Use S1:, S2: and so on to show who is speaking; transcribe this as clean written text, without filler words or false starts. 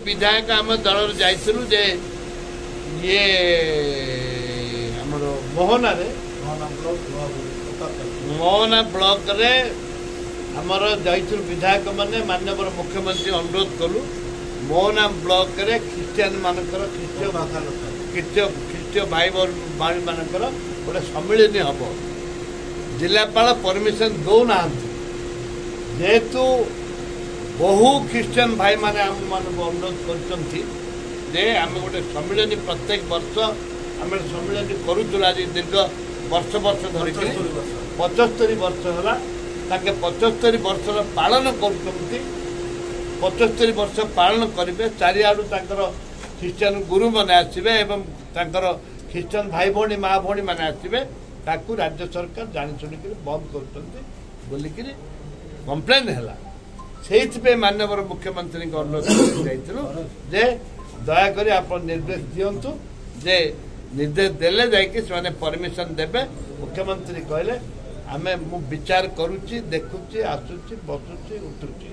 S1: विधायक आम दल जाइलु जे ये हमरो मोहना ब्लॉक रे हमर जाइलु विधायक माने माननीय मुख्यमंत्री अनुरोध कलु मोहना ब्लॉक रे ख्रिस्टियन मानकर ख्रिस्टीय भाई भाई मानकर गोटे सम्मिलन हम जिलापाल परमिशन दौना जेहेतु बहु ख्रिस्टियन भाई माने आम मान अनुरोध कर गोटे सम्मिलन प्रत्येक वर्ष आम सम्मिलन करूँ आज दीर्घ वर्ष वर्ष धरिक 75 वर्ष है 75 वर्ष पालन कर 75 वर्ष पालन करेंगे चारिआडू ख्रिस्टियन गुरु मैंने आसवे एवं ख्रिस्टियन भाई भौणी माँ भौणी मैंने आसवे ताकू राज्य सरकार जाशुणिक बंद कर कम्प्लेन है माननीय मुख्यमंत्री अनुरोध जे दयाकोरी आप निर्देश दिंतु जे निर्देश देले जाकि परमिशन देवे मुख्यमंत्री कहले आमे मु विचार करुच्ची देखुची आसुची बसुची उठुची।